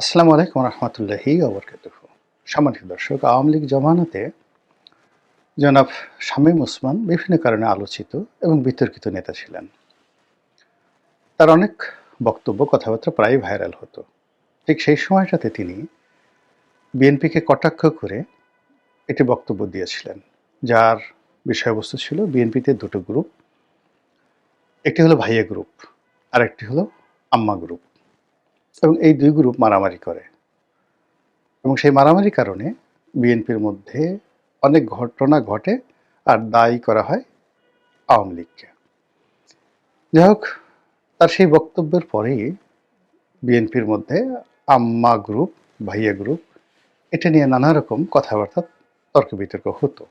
আসসালামু আলাইকুম রহমতুল্লাহি ওবরকাতুহু। সম্মানিত দর্শক, আওয়ামী লীগ জমানাতে জনাব শামীম ওসমান বিভিন্ন কারণে আলোচিত এবং বিতর্কিত নেতা ছিলেন। তার অনেক বক্তব্য, কথাবার্তা প্রায়ই ভাইরাল হতো। ঠিক সেই সময়টাতে তিনি বিএনপিকে কটাক্ষ করে একটি বক্তব্য দিয়েছিলেন, যার বিষয়বস্তু ছিল বিএনপিতে দুটো গ্রুপ, একটি হলো ভাইয়া গ্রুপ, আরেকটি হলো আম্মা গ্রুপ, এবং এই দুই গ্রুপ মারামারি করে এবং সেই মারামারির কারণে বিএনপির মধ্যে অনেক ঘটনা ঘটে আর দায়ী করা হয় আওয়ামী লীগকে। যাই হোক, তার সেই বক্তব্যের পরেই বিএনপির মধ্যে আম্মা গ্রুপ, ভাইয়া গ্রুপ, এটা নিয়ে নানা রকম কথাবার্তা, তর্ক বিতর্ক হতো।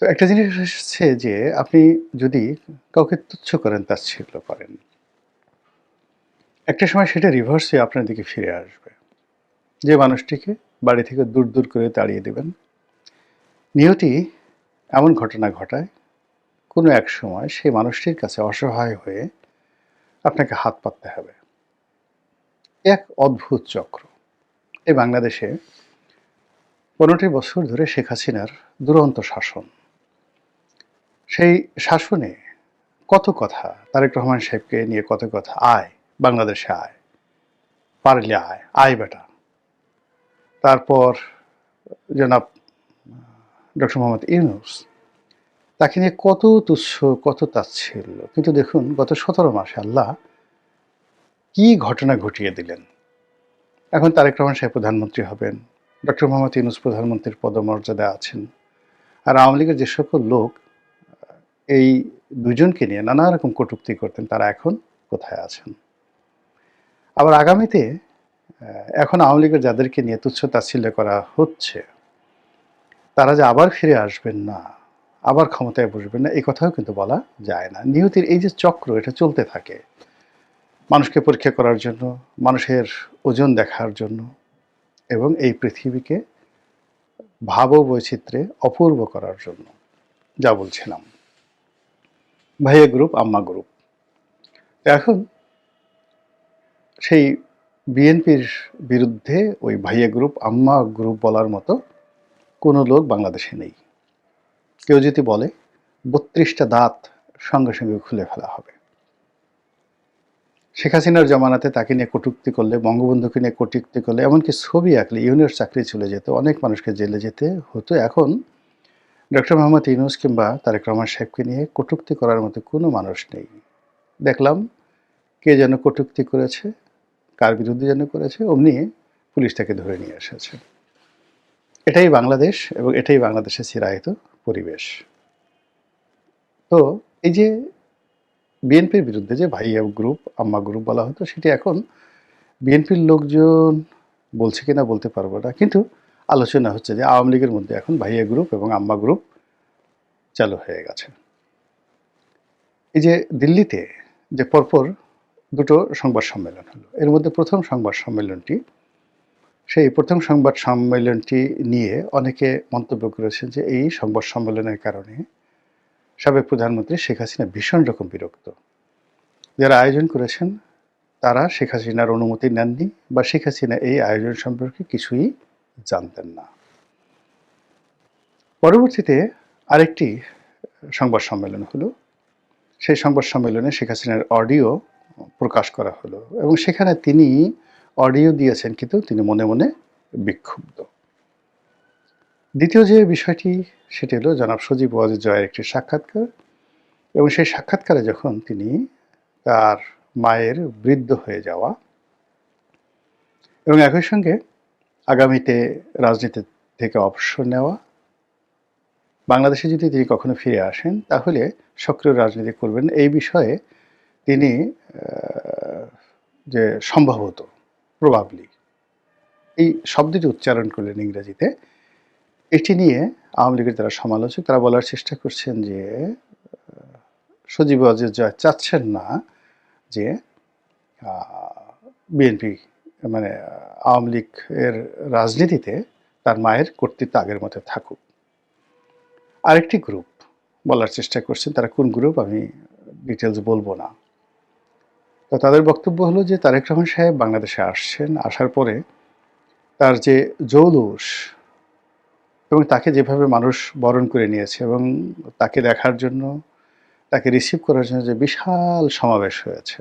তো একটা জিনিস হচ্ছে যে আপনি যদি কাউকে তুচ্ছ করেন, তাচ্ছিল্য করেন, একটা সময় সেটা রিভার্সে আপনার দিকে ফিরে আসবে। যে মানুষটিকে বাড়ি থেকে দূর দূর করে তাড়িয়ে দেবেন, নিয়তি এমন ঘটনা ঘটায় কোনো এক সময় সেই মানুষটির কাছে অসহায় হয়ে আপনাকে হাত পাততে হবে। এক অদ্ভুত চক্র। এই বাংলাদেশে ১৫টি বছর ধরে শেখ হাসিনার দুরন্ত শাসন। সেই শাসনে কত কথা, তারেক রহমান সাহেবকে নিয়ে কত কথা, আয় বাংলাদেশে আয়, পারলে আয়, আয় বেটা। তারপর জনাব ডক্টর মোহাম্মদ ইউনূস, তাকে নিয়ে কত তুচ্ছ, কত তাচ্ছিল্য। কিন্তু দেখুন, গত ১৭ মাসে আল্লাহ কি ঘটনা ঘটিয়ে দিলেন। এখন তারেক রহমান সাহেব প্রধানমন্ত্রী হবেন, ডক্টর মোহাম্মদ ইউনূস প্রধানমন্ত্রীর পদমর্যাদায় আছেন, আর আওয়ামী লীগের যে সকল লোক এই দুজনকে নিয়ে নানা রকম কটূক্তি করতেন, তারা এখন কোথায় আছেন? আবার আগামীতে এখন আওয়ামী লীগের যাদেরকে নিয়ে তুচ্ছ তাচ্ছিল্য করা হচ্ছে, তারা যে আবার ফিরে আসবেন না, আবার ক্ষমতায় বসবেন না, এই কথাও কিন্তু বলা যায় না। নিয়তির এই যে চক্র, এটা চলতে থাকে মানুষকে পরীক্ষা করার জন্য, মানুষের ওজন দেখার জন্য, এবং এই পৃথিবীকে ভাব বৈচিত্র্যে অপূর্ব করার জন্য। যা বলছিলাম, ভাইয়া গ্রুপ, আম্মা গ্রুপ। এখন সেই বিএনপির বিরুদ্ধে ওই ভাইয়া গ্রুপ, আম্মা গ্রুপ বলার মতো কোনো লোক বাংলাদেশে নেই। কেউ যদি বলে ৩২টা দাঁত সঙ্গে সঙ্গে খুলে ফেলা হবে। শেখ হাসিনার জমানাতে তাকে নিয়ে কটূক্তি করলে, বঙ্গবন্ধুকে নিয়ে কটূক্তি করলে, এমনকি ছবি আঁকলে ইউনিয়র চাকরি চলে যেত, অনেক মানুষকে জেলে যেতে হতো। এখন ডক্টর মোহাম্মদ ইউনূস কিংবা তারেক রহমান সাহেবকে নিয়ে কটূক্তি করার মতো কোনো মানুষ নেই। দেখলাম কে যেন কটূক্তি করেছে, কার বিরুদ্ধে যেন করেছে, অমনি পুলিশ তাকে ধরে নিয়ে এসেছে। এটাই বাংলাদেশ এবং এটাই বাংলাদেশের চিরায়ত পরিবেশ। তো এই যে বিএনপির বিরুদ্ধে যে ভাইয়া গ্রুপ, আম্মা গ্রুপ বলা হতো, সেটি এখন বিএনপির লোকজন বলছে কিনা বলতে পারবো না, কিন্তু আলোচনা হচ্ছে যে আওয়ামী লীগের মধ্যে এখন ভাইয়া গ্রুপ এবং আম্মা গ্রুপ চালু হয়ে গেছে। এই যে দিল্লিতে যে পরপর দুটো সংবাদ সম্মেলন হলো, এর মধ্যে প্রথম সংবাদ সম্মেলনটি, সেই প্রথম সংবাদ সম্মেলনটি নিয়ে অনেকে মন্তব্য করেছেন যে এই সংবাদ সম্মেলনের কারণে সাবেক প্রধানমন্ত্রী শেখ হাসিনা ভীষণ রকম বিরক্ত। যারা আয়োজন করেছেন তারা শেখ হাসিনার অনুমতি নেননি, বা শেখ হাসিনা এই আয়োজন সম্পর্কে কিছুই জানতেন না। পরবর্তীতে আরেকটি সংবাদ সম্মেলন হলো। সেই সংবাদ সম্মেলনে শেখ হাসিনার অডিও প্রকাশ করা হলো এবং সেখানে তিনি অডিও দিয়েছেন, কিন্তু তিনি মনে মনে বিক্ষুব্ধ। দ্বিতীয় যে বিষয়টি, সেটি হলো জনাব সজীব ওয়াজেদ জয়ের একটি সাক্ষাৎকার, এবং সেই সাক্ষাৎকারে যখন তিনি তার মায়ের বৃদ্ধ হয়ে যাওয়া এবং একই সঙ্গে আগামীতে রাজনীতি থেকে অবসর নেওয়া, বাংলাদেশে যদি তিনি কখনো ফিরে আসেন তাহলে সক্রিয় রাজনীতি করবেন, এই বিষয়ে তিনি যে সম্ভবত, প্রবাবলি, এই শব্দটি উচ্চারণ করলেন ইংরেজিতে। এটি নিয়ে আওয়ামী লীগের যারা সমালোচক, তারা বলার চেষ্টা করছেন যে সজীব ওয়াজেদ জয় চাচ্ছেন না যে বিএনপি মানে আওয়ামী লীগের রাজনীতিতে তার মায়ের কর্তৃত্ব আগের মতো থাকুক। আরেকটি গ্রুপ বলার চেষ্টা করছেন, তারা কোন গ্রুপ আমি ডিটেলস বলবো না, তো তাদের বক্তব্য হলো যে তারেক রহমান সাহেব বাংলাদেশে আসছেন, আসার পরে তার যে জৌলুস এবং তাকে যেভাবে মানুষ বরণ করে নিয়েছে এবং তাকে দেখার জন্য, তাকে রিসিভ করার জন্য যে বিশাল সমাবেশ হয়েছে,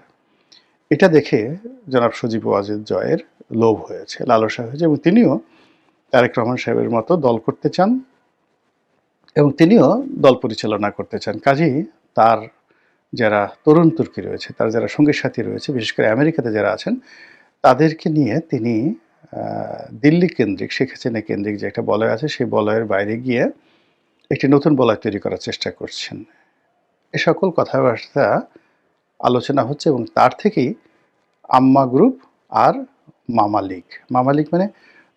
এটা দেখে জনাব সজীব ওয়াজেদ জয়ের লোভ হয়েছে, লালসা হয়েছে এবং তিনিও তারেক রহমান সাহেবের মতো দল করতে চান এবং তিনিও দল পরিচালনা করতে চান। কাজেই তার যারা তরুণ তুর্কি রয়েছে, তার যারা সঙ্গী সাথী রয়েছে, বিশেষ করে আমেরিকাতে যারা আছেন, তাদেরকে নিয়ে তিনি দিল্লি কেন্দ্রিক, শেখ হাসিনা কেন্দ্রিক যে একটা বলয় আছে, সেই বলয়ের বাইরে গিয়ে একটি নতুন বলয় তৈরি করার চেষ্টা করছেন। এ সকল কথাবার্তা আলোচনা হচ্ছে এবং তার থেকেই আম্মা গ্রুপ আর মামা লীগ। মামা লীগ মানে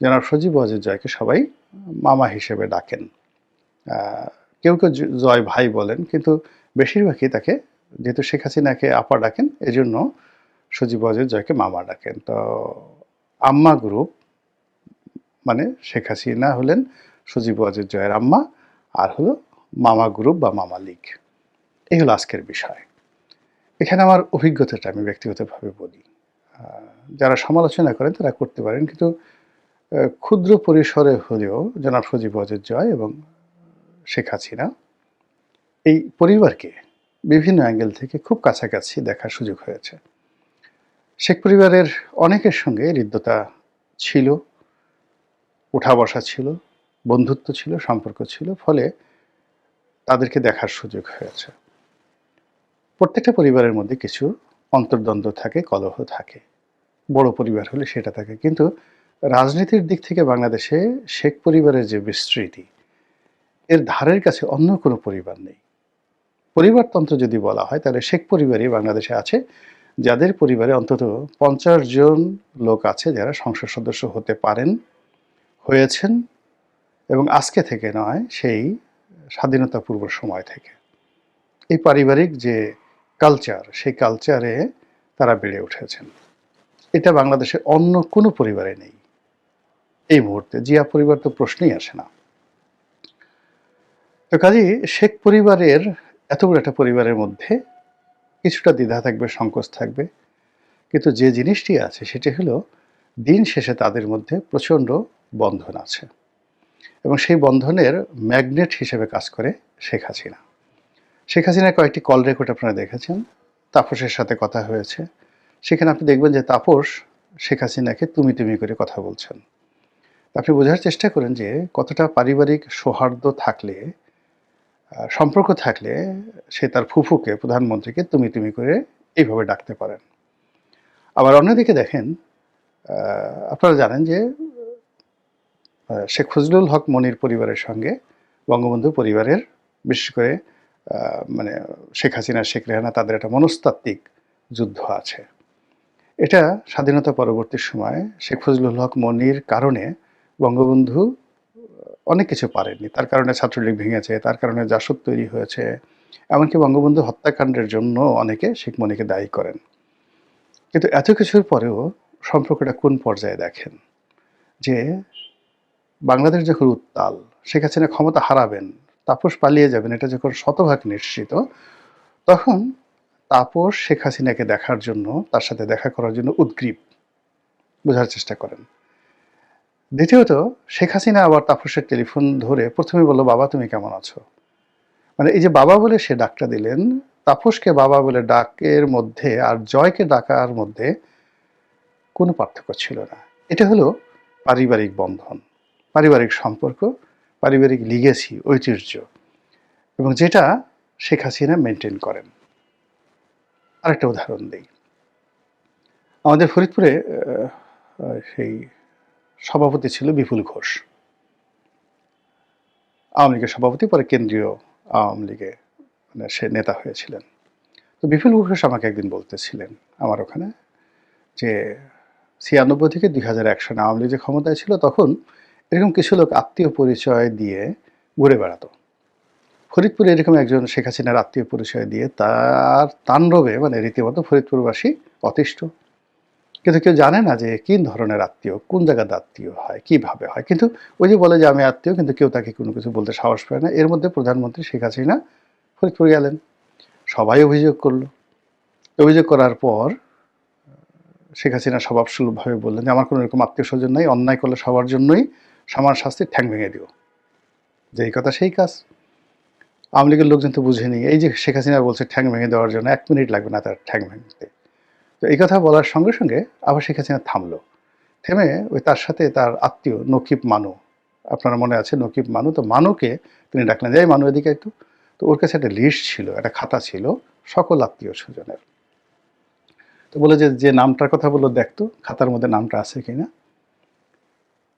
জনাব সজীব ওয়াজেদ জয়কে সবাই মামা হিসেবে ডাকেন। কেউ কেউ জয় ভাই বলেন, কিন্তু বেশিরভাগই তাকে, যেহেতু শেখ হাসিনাকে আপা ডাকেন, এজন্য সজীব ওয়াজেদ জয়কে মামা ডাকেন। তো আম্মা গ্রুপ মানে শেখ হাসিনা হলেন সজীব ওয়াজেদ জয়ের আম্মা, আর হলো মামা গ্রুপ বা মামা লীগ। এই হলো আজকের বিষয়। এখানে আমার অভিজ্ঞতাটা আমি ব্যক্তিগতভাবে বলি। যারা সমালোচনা করেন তারা করতে পারেন, কিন্তু ক্ষুদ্র পরিসরে হলেও জনাব সজীব ওয়াজেদ জয় এবং শেখ হাসিনা এই পরিবারকে বিভিন্ন অ্যাঙ্গেল থেকে খুব কাছাকাছি দেখার সুযোগ হয়েছে। শেখ পরিবারের অনেকের সঙ্গে হৃদ্যতা ছিল, উঠা বসা ছিল, বন্ধুত্ব ছিল, সম্পর্ক ছিল, ফলে তাদেরকে দেখার সুযোগ হয়েছে। প্রত্যেকটা পরিবারের মধ্যে কিছু অন্তর্দ্বন্দ্ব থাকে, কলহ থাকে, বড় পরিবার হলে সেটা থাকে, কিন্তু রাজনীতির দিক থেকে বাংলাদেশে শেখ পরিবারের যে বিস্তৃতি, এর ধারের কাছে অন্য কোনো পরিবার নেই। পরিবারতন্ত্র যদি বলা হয় তাহলে শেখ পরিবারই বাংলাদেশে আছে, যাদের পরিবারে অন্তত 50 জন লোক আছে যারা সংসদ সদস্য হতে পারেন, হয়েছেন, এবং আজকে থেকে নয়, সেই স্বাধীনতা পূর্ব সময় থেকে। এই পারিবারিক যে কালচার, সেই কালচারে তারা বেড়ে উঠেছেন। এটা বাংলাদেশে অন্য কোনো পরিবারে নেই এই মুহূর্তে। জিয়া পরিবার তো প্রশ্নই আসে না। তো কাজেই শেখ পরিবারের এত বড় একটা পরিবারের মধ্যে কিছুটা দ্বিধা থাকবে, সংকোচ থাকবে, কিন্তু যে জিনিসটি আছে সেটি হলো দিন শেষে তাদের মধ্যে প্রচণ্ড বন্ধন আছে এবং সেই বন্ধনের ম্যাগনেট হিসেবে কাজ করে শেখ হাসিনা। শেখ হাসিনার কয়েকটি কল রেকর্ড আপনারা দেখেছেন, তাপসের সাথে কথা হয়েছে, সেখানে আপনি দেখবেন যে তাপস শেখ হাসিনাকে তুমি তুমি করে কথা বলছেন। আপনি বোঝার চেষ্টা করেন যে কতটা পারিবারিক সৌহার্দ্য থাকলে, সম্পর্ক থাকলে সে তার ফুফুকে, প্রধানমন্ত্রীকে তুমি তুমি করে এইভাবে ডাকতে পারেন। আবার অন্যদিকে দেখেন, আপনারা জানেন যে শেখ ফজলুল হক মনির পরিবারের সঙ্গে বঙ্গবন্ধু পরিবারের, বিশেষ করে মানে শেখ হাসিনা, শেখ রেহানা, তাদের একটা মনস্তাত্ত্বিক যুদ্ধ আছে। এটা স্বাধীনতা পরবর্তী সময় শেখ ফজলুল হক মনির কারণে বঙ্গবন্ধু অনেক কিছু পারেননি। তার কারণে ছাত্রলীগ ভেঙেছে, তার কারণে জাসদ তৈরি হয়েছে, এমনকি বঙ্গবন্ধু হত্যাকাণ্ডের জন্য অনেকে শেখ মনিকে দায়ী করেন। কিন্তু এত কিছুর পরেও সম্পর্কটা কোন পর্যায়ে দেখেন যে বাংলাদেশ যখন উত্তাল, শেখ হাসিনা ক্ষমতা হারাবেন, তাপস পালিয়ে যাবেন, এটা যখন শতভাগ নিশ্চিত, তখন তাপস শেখ হাসিনাকে দেখার জন্য, তার সাথে দেখা করার জন্য উদগ্রীব। বোঝার চেষ্টা করেন। দ্বিতীয়ত, শেখ হাসিনা আবার তাপসের টেলিফোন ধরে প্রথমে বলল, বাবা তুমি কেমন আছো? মানে এই যে বাবা বলে সে ডাকটা দিলেন, তাপসকে বাবা বলে ডাকের মধ্যে আর জয়কে ডাকার মধ্যে কোনো পার্থক্য ছিল না। এটা হলো পারিবারিক বন্ধন, পারিবারিক সম্পর্ক, পারিবারিক লিগেসি, ঐতিহ্য, এবং যেটা শেখ হাসিনা মেনটেন করেন। আরেকটা উদাহরণ দিই। আমাদের ফরিদপুরে সেই সভাপতি ছিল বিপুল ঘোষ, আওয়ামী লীগের সভাপতি, পরে কেন্দ্রীয় আওয়ামী লীগে মানে সে নেতা হয়েছিলেন। তো বিপুল ঘোষ আমাকে একদিন বলতেছিলেন আমার ওখানে যে 96 থেকে 2001 সনে আওয়ামী লীগ যে ক্ষমতায় ছিল, তখন এরকম কিছু লোক আত্মীয় পরিচয় দিয়ে ঘুরে বেড়াতো ফরিদপুরে। এরকম একজন শেখ হাসিনার আত্মীয় পরিচয় দিয়ে তার তাণ্ডবে মানে রীতিমতো ফরিদপুরবাসী অতিষ্ঠ। কিন্তু কেউ জানে না যে কি ধরনের আত্মীয়, কোন জায়গার আত্মীয় হয়, কিভাবে হয়। কিন্তু ওই যে বলে যে আমি আত্মীয়, কিন্তু কেউ তাকে কোনো কিছু বলতে সাহস পায় না। এর মধ্যে প্রধানমন্ত্রী শেখ হাসিনা ফরিদপুর গেলেন, সবাই অভিযোগ করলো। অভিযোগ করার পর শেখ হাসিনা স্বভাবসুলভভাবে বললেন যে আমার কোনো এরকম আত্মীয় স্বজন নাই, অন্যায় করলে সবার জন্যই সমান শাস্তি, ঠ্যাং ভেঙে দিও। যেই কথা সেই কাজ। আওয়ামী লীগের লোকজন তো বুঝেনি, এই যে শেখ হাসিনা বলছে ঠ্যাং ভেঙে দেওয়ার জন্য 1 মিনিট লাগবে না তার ঠ্যাং ভাঙতে। তো এই কথা বলার সঙ্গে সঙ্গে আবার শেখ হাসিনা থামলো, থেমে ওই তার সাথে তার আত্মীয় নকিব মানু, আপনারা মনে আছে নকিব মানু, তো মানুকে তিনি ডাকলেন, যাই মানু এদিকে একটু। তো ওর কাছে একটা লিস্ট ছিল, একটা খাতা ছিল সকল আত্মীয় স্বজনের। তো বলে যে যে নামটার কথা বললো দেখতো খাতার মধ্যে নামটা আছে কিনা।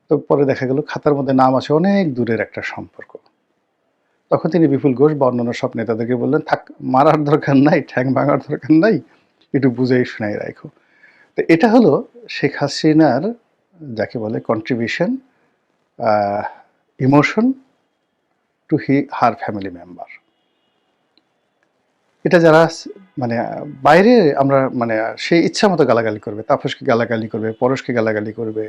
তো পরে দেখা গেল খাতার মধ্যে নাম আছে অনেক দূরের একটা সম্পর্ক। তখন তিনি বিপুল ঘোষ বা অন্যান্য সব নেতাদেরকে বললেন, থাক, মারার দরকার নাই, ঠ্যাং ভাঙার দরকার নাই, একটু বুঝেই শোনাই রাখো। তো এটা হলো শেখ হাসিনার যাকে বলে contribution, emotion to her family member. এটা যারা মানে বাইরে আমরা মানে সে ইচ্ছা মতো গালাগালি করবে, তাপসকে গালাগালি করবে, পরশকে গালাগালি করবে,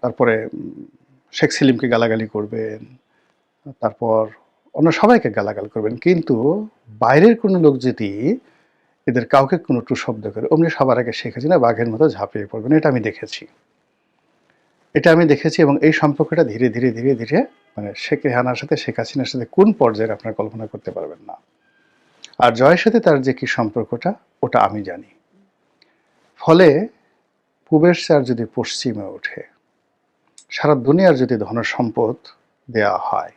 তারপরে শেখ সেলিমকে গালাগালি করবেন, তারপর অন্য সবাইকে গালাগাল করবেন, কিন্তু বাইরের কোনো লোক যদি এদের কাউকে কোনো টু শব্দ করে অমনি সবার আগে শেখ হাসিনা বাঘের মতো ঝাঁপিয়ে পড়বেন। এটা আমি দেখেছি এবং এই সম্পর্কটা ধীরে ধীরে ধীরে ধীরে মানে শেখ রেহানার সাথে শেখ হাসিনার সাথে কোন পর্যায়ে আপনারা কল্পনা করতে পারবেন না। আর জয়ের সাথে তার যে কি সম্পর্কটা ওটা আমি জানি। ফলে পূবের চার যদি পশ্চিমে ওঠে, সারা দুনিয়ার যদি ধন সম্পদ দেয়া হয়,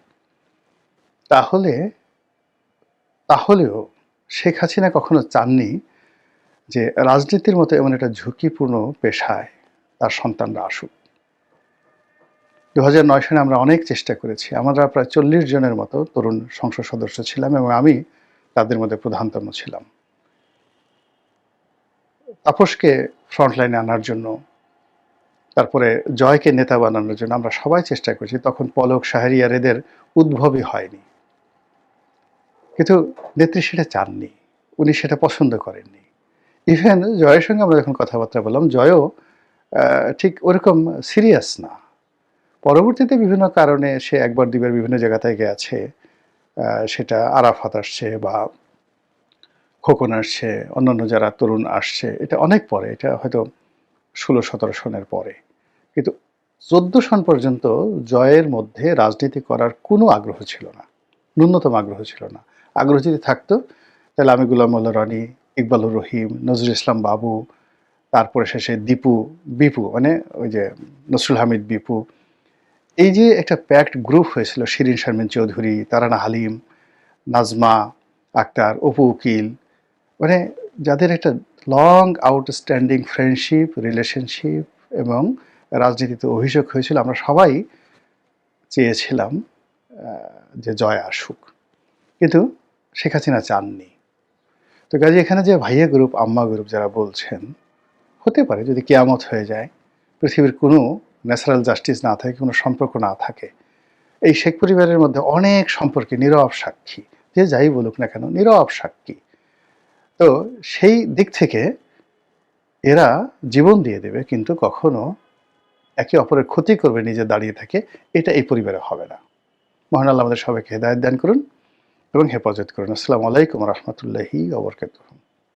তাহলেও শেখ হাসিনা কখনো চাননি যে রাজনীতির মতো এমন একটা ঝুঁকিপূর্ণ পেশায় তার সন্তানরা আসুক। 2009 সালে আমরা অনেক চেষ্টা করেছি, আমরা প্রায় 40 জনের মতো তরুণ সংসদ সদস্য ছিলাম এবং আমি তাদের মধ্যে প্রধানতম ছিলাম। তাপসকে ফ্রন্টলাইনে আনার জন্য, তারপরে জয়কে নেতা বানানোর জন্য আমরা সবাই চেষ্টা করেছি। তখন পলক, শাহরিয়ার এদের উদ্ভবই হয়নি, কিন্তু নেত্রী সেটা চাননি, উনি সেটা পছন্দ করেননি। ইভেন জয়ের সঙ্গে আমরা যখন কথাবার্তা বললাম, জয়ও ঠিক ওরকম সিরিয়াস না। পরবর্তীতে বিভিন্ন কারণে সে একবার দুইবার বিভিন্ন জায়গা থেকে গেছে, সেটা আরাফাত আসছে বা খোকন আসছে, অন্যান্য যারা তরুণ আসছে, এটা অনেক পরে, এটা হয়তো 16-17 সনের পরে। কিন্তু 14 সন পর্যন্ত জয়ের মধ্যে রাজনীতি করার কোনো আগ্রহ ছিল না, ন্যূনতম আগ্রহ ছিল না। আগ্রহ যদি থাকতো তাহলে আমি গোলাম মোল্লা রনি, ইকবালুর রহিম, নজরুল ইসলাম বাবু, তারপরে শেষে বিপু মানে ওই যে নসরুল হামিদ বিপু, এই যে একটা প্যাক্ট গ্রুপ হয়েছিল, শিরিন শারমিন চৌধুরী, তারানা হালিম, নাজমা আক্তার, অপু উকিল, মানে যাদের একটা লং আউটস্ট্যান্ডিং ফ্রেন্ডশিপ, রিলেশনশিপ এবং রাজনীতিতে অভিযোগ হয়েছিল, আমরা সবাই চেয়েছিলাম যে জয় আসুক, কিন্তু শেখ হাসিনা চাননি। তো কাজে এখানে যে ভাইয়া গ্রুপ, আম্মা গ্রুপ যারা বলছেন, হতে পারে যদি কেয়ামত হয়ে যায়, পৃথিবীর কোনো ন্যাচারাল জাস্টিস না থাকে, কোনো সম্পর্ক না থাকে, এই শেখ পরিবারের মধ্যে অনেক সম্পর্কে নীরব সাক্ষী, যে যাই বলুক না কেন নীরব সাক্ষী। তো সেই দিক থেকে এরা জীবন দিয়ে দেবে, কিন্তু কখনো একে অপরের ক্ষতি করবে নিজে দাঁড়িয়ে থাকে, এটা এই পরিবারে হবে না। মহান আল্লাহ আমাদের সবাইকে হেদায়েত দান করুন এবং হেফাজত করুন। আসসালামু আলাইকুম রহমতুল্লাহি ওয়া বারাকাতুহু।